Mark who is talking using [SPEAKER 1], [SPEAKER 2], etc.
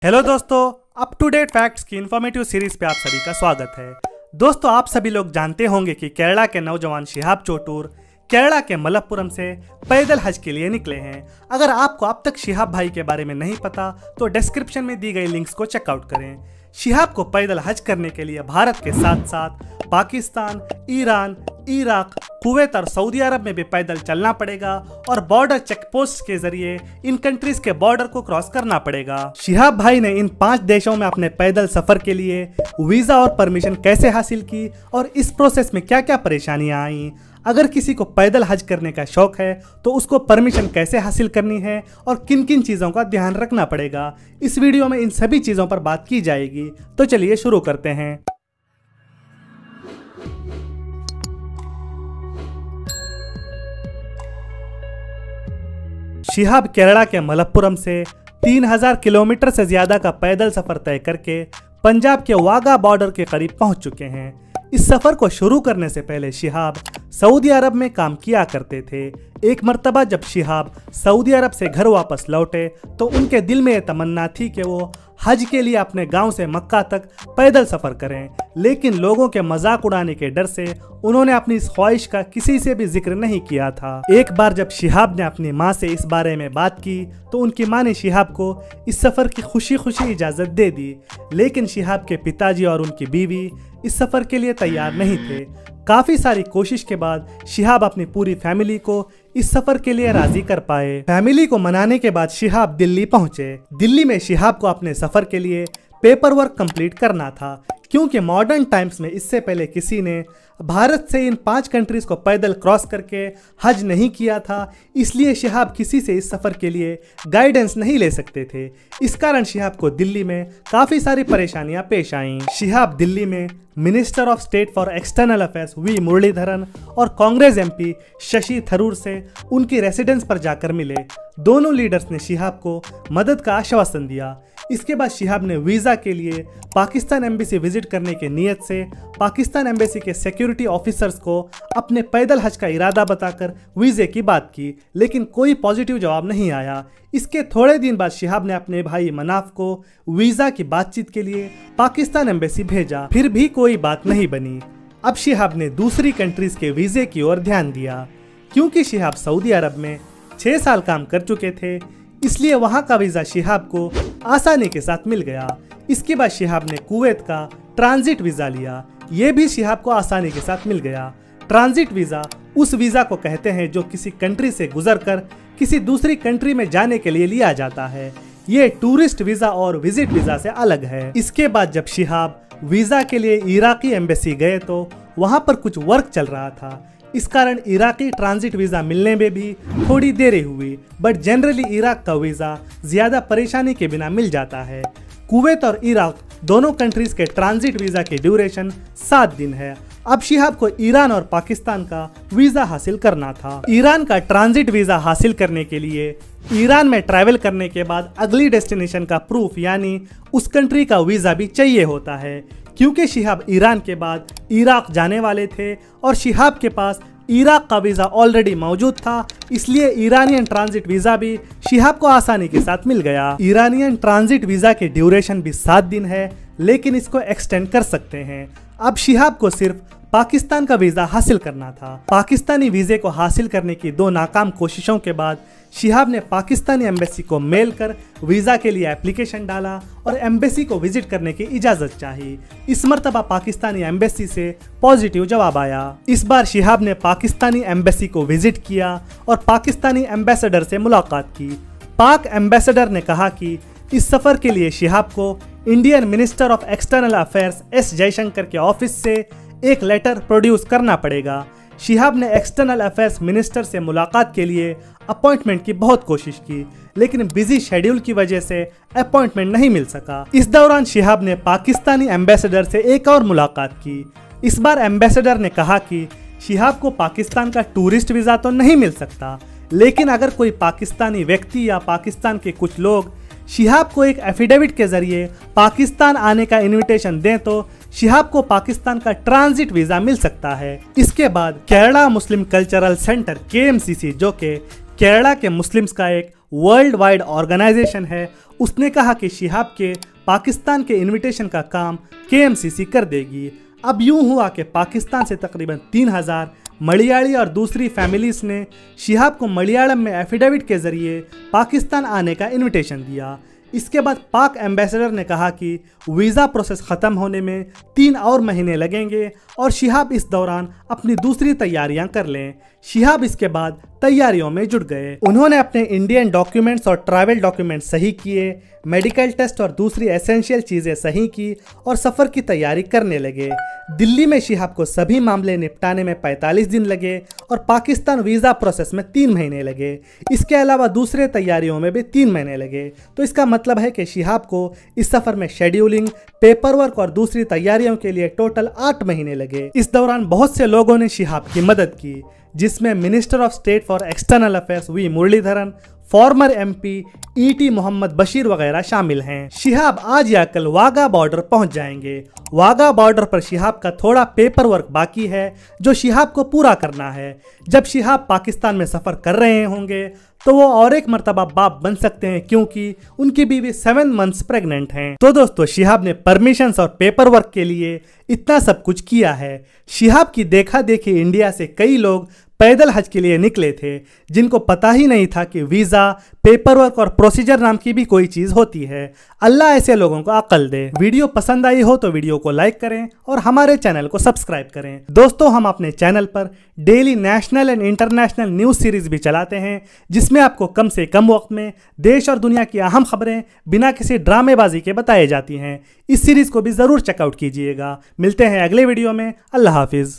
[SPEAKER 1] Hello दोस्तों, up to date facts की informative series पे आप सभी का स्वागत है। दोस्तों, आप सभी लोग जानते होंगे कि केरला के नौजवान शिहाब चोटूर केरला के मलप्पुरम से पैदल हज के लिए निकले हैं। अगर आपको अब तक शिहाब भाई के बारे में नहीं पता तो डिस्क्रिप्शन में दी गई लिंक्स को चेकआउट करें। शिहाब को पैदल हज करने के लिए भारत के साथ साथ पाकिस्तान, ईरान, इराक, कुवैत और सऊदी अरब में भी पैदल चलना पड़ेगा और बॉर्डर चेक पोस्ट के जरिए इन कंट्रीज के बॉर्डर को क्रॉस करना पड़ेगा। शिहाब भाई ने इन 5 देशों में अपने पैदल सफर के लिए वीजा और परमिशन कैसे हासिल की और इस प्रोसेस में क्या क्या परेशानियां आई। अगर किसी को पैदल हज करने का शौक है तो उसको परमिशन कैसे हासिल करनी है और किन किन चीज़ों का ध्यान रखना पड़ेगा, इस वीडियो में इन सभी चीज़ों पर बात की जाएगी। तो चलिए शुरू करते हैं। शिहाब केरला के मलप्पुरम से 3000 किलोमीटर से ज्यादा का पैदल सफर तय करके पंजाब के वाघा बॉर्डर के करीब पहुंच चुके हैं। इस सफर को शुरू करने से पहले शिहाब सऊदी अरब में काम किया करते थे। एक मर्तबा जब शिहाब सऊदी अरब से घर वापस लौटे तो उनके दिल में यह तमन्ना थी कि वो हज के लिए अपने गांव से मक्का तक पैदल सफर करें, लेकिन लोगों के मजाक उड़ाने के डर से उन्होंने अपनी इस ख्वाहिश का किसी से भी जिक्र नहीं किया था। एक बार जब शिहाब ने अपनी माँ से इस बारे में बात की तो उनकी माँ ने शिहाब को इस सफर की खुशी खुशी इजाजत दे दी, लेकिन शिहाब के पिताजी और उनकी बीवी इस सफर के लिए तैयार नहीं थे। काफी सारी कोशिश के बाद शिहाब अपनी पूरी फैमिली को इस सफर के लिए राजी कर पाए। फैमिली को मनाने के बाद शिहाब दिल्ली पहुंचे। दिल्ली में शिहाब को अपने सफर के लिए पेपर वर्क कंप्लीट करना था, क्योंकि मॉडर्न टाइम्स में इससे पहले किसी ने भारत से इन 5 कंट्रीज को पैदल क्रॉस करके हज नहीं किया था, इसलिए शिहाब किसी से इस सफर के लिए गाइडेंस नहीं ले सकते थे। इस कारण शिहाब को दिल्ली में काफी सारी परेशानियां पेश आईं। शिहाब दिल्ली में minister of state for external affairs V Muraleedharan और कांग्रेस एमपी शशि थरूर से उनकी रेसिडेंस पर जाकर मिले। दोनों लीडर्स ने शिहाब को मदद का आश्वासन दिया। इसके बाद शिहाब ने वीज़ा के लिए पाकिस्तान एम्बेसी विजिट करने की नीयत से पाकिस्तान एम्बेसी के सिक्योरिटी ऑफिसर्स को अपने पैदल हज का इरादा बताकर वीज़े की बात की, लेकिन कोई पॉजिटिव जवाब नहीं आया। इसके थोड़े दिन बाद शिहाब ने अपने भाई मनाफ को वीज़ा की बातचीत के लिए पाकिस्तान एम्बेसी भेजा, फिर भी कोई बात नहीं बनी। अब शिहाब ने दूसरी कंट्रीज के वीज़े की ओर ध्यान दिया। क्योंकि शिहाब सऊदी अरब में 6 साल काम कर चुके थे, इसलिए वहां का वीज़ा शिहाब को आसानी के साथ मिल गया। इसके बाद शिहाब ने कुवैत का ट्रांजिट वीज़ा लिया। ये भी शिहाब को आसानी के साथ मिल गया। ट्रांजिट वीज़ा उस वीज़ा को कहते हैं जो किसी कंट्री से गुजरकर किसी दूसरी कंट्री में जाने के लिए लिया जाता है। ये टूरिस्ट वीज़ा और विजिट वीज़ा से अलग है। इसके बाद जब शिहाब वीज़ा के लिए इराकी एम्बेसी गए तो वहाँ पर कुछ वर्क चल रहा था, इस कारण इराकी ट्रांजिट वीज़ा मिलने में भी थोड़ी देरी हुई, बट जनरली इराक का वीज़ा ज़्यादा परेशानी के बिना मिल जाता है। कुवैत और इराक दोनों कंट्रीज के ट्रांजिट वीज़ा की ड्यूरेशन 7 दिन है। अब शिहाब को ईरान और पाकिस्तान का वीज़ा हासिल करना था। ईरान का ट्रांजिट वीज़ा हासिल करने के लिए ईरान में ट्रैवल करने के बाद अगली डेस्टिनेशन का प्रूफ यानी उस कंट्री का वीज़ा भी चाहिए होता है। क्योंकि शिहाब ईरान के बाद इराक जाने वाले थे और शिहाब के पास इराक का वीज़ा ऑलरेडी मौजूद था, इसलिए ईरानियन ट्रांजिट वीज़ा भी शिहाब को आसानी के साथ मिल गया। ईरानियन ट्रांजिट वीज़ा की ड्यूरेशन भी 7 दिन है, लेकिन इसको एक्सटेंड कर सकते हैं। अब शिहाब को सिर्फ पाकिस्तान का वीज़ा हासिल करना था। पाकिस्तानी वीज़े को हासिल करने की 2 नाकाम कोशिशों के बाद शिहाब ने पाकिस्तानी एम्बेसी को मेल कर वीज़ा के लिए एप्लीकेशन डाला और एम्बेसी को विजिट करने की इजाज़त चाही। इस मर्तबा पाकिस्तानी एम्बेसी से पॉजिटिव जवाब आया। इस बार शिहाब ने पाकिस्तानी एम्बेसी को विजिट किया और पाकिस्तानी एम्बेसडर से मुलाकात की। पाक एम्बेसडर ने कहा कि इस सफ़र के लिए शिहाब को Indian minister of external affairs S Jaishankar के ऑफिस से एक लेटर प्रोड्यूस करना पड़ेगा। शिहाब ने एक्सटर्नल अफेयर्स मिनिस्टर से मुलाकात के लिए अपॉइंटमेंट की बहुत कोशिश की, लेकिन बिजी शेड्यूल की वजह से अपॉइंटमेंट नहीं मिल सका। इस दौरान शिहाब ने पाकिस्तानी एम्बेसडर से एक और मुलाकात की। इस बार एम्बेसडर ने कहा कि शिहाब को पाकिस्तान का टूरिस्ट वीज़ा तो नहीं मिल सकता, लेकिन अगर कोई पाकिस्तानी व्यक्ति या पाकिस्तान के कुछ लोग शिहाब को एक एफिडेविट के जरिए पाकिस्तान आने का इनविटेशन दें तो शिहाब को पाकिस्तान का ट्रांजिट वीज़ा मिल सकता है। इसके बाद केरला मुस्लिम कल्चरल सेंटर KMCC, जो कि केरला के मुस्लिम्स का एक वर्ल्ड वाइड ऑर्गेनाइजेशन है, उसने कहा कि शिहाब के पाकिस्तान के इनविटेशन का काम KMCC कर देगी। अब यूं हुआ कि पाकिस्तान से तकरीबन 3000 मलयाली और दूसरी फैमिलीज ने शिहाब को मलयालम में एफिडेविट के जरिए पाकिस्तान आने का इनविटेशन दिया। इसके बाद पाक एम्बेसडर ने कहा कि वीज़ा प्रोसेस ख़त्म होने में 3 और महीने लगेंगे और शिहाब इस दौरान अपनी दूसरी तैयारियां कर लें। शिहाब इसके बाद तैयारियों में जुट गए। उन्होंने अपने इंडियन डॉक्यूमेंट्स और ट्रैवल डॉक्यूमेंट्स सही किए, मेडिकल टेस्ट और दूसरी एसेंशियल चीज़ें सही की और सफ़र की तैयारी करने लगे। दिल्ली में शिहाब को सभी मामले निपटाने में 45 दिन लगे और पाकिस्तान वीज़ा प्रोसेस में 3 महीने लगे। इसके अलावा दूसरे तैयारियों में भी 3 महीने लगे। तो इसका मतलब है कि शिहाब को इस सफ़र में शेड्यूलिंग, पेपर वर्क और दूसरी तैयारियों के लिए टोटल 8 महीने लगे। इस दौरान बहुत से लोगों ने शिहाब की मदद की, जिसमें minister of state for external affairs V Muraleedharan, former MP ET Mohammed Basheer वगैरह शामिल हैं। शिहाब आज या कल वाघा बॉर्डर पहुंच जाएंगे। वाघा बॉर्डर पर शिहाब का थोड़ा पेपर वर्क बाकी है जो शिहाब को पूरा करना है। जब शिहाब पाकिस्तान में सफ़र कर रहे होंगे तो वो और एक मर्तबा बाप बन सकते हैं, क्योंकि उनकी बीवी 7 मंथ्स प्रेग्नेंट हैं। तो दोस्तों, शिहाब ने परमिशंस और पेपर वर्क के लिए इतना सब कुछ किया है। शिहाब की देखा देखी इंडिया से कई लोग पैदल हज के लिए निकले थे, जिनको पता ही नहीं था कि वीज़ा, पेपर वर्क और प्रोसीजर नाम की भी कोई चीज़ होती है। अल्लाह ऐसे लोगों को अक्ल दे। वीडियो पसंद आई हो तो वीडियो को लाइक करें और हमारे चैनल को सब्सक्राइब करें। दोस्तों, हम अपने चैनल पर daily national and international news series भी चलाते हैं, जिसमें आपको कम से कम वक्त में देश और दुनिया की अहम खबरें बिना किसी ड्रामेबाजी के बताई जाती हैं। इस सीरीज़ को भी ज़रूर चेकआउट कीजिएगा। मिलते हैं अगले वीडियो में। अल्लाह हाफिज़।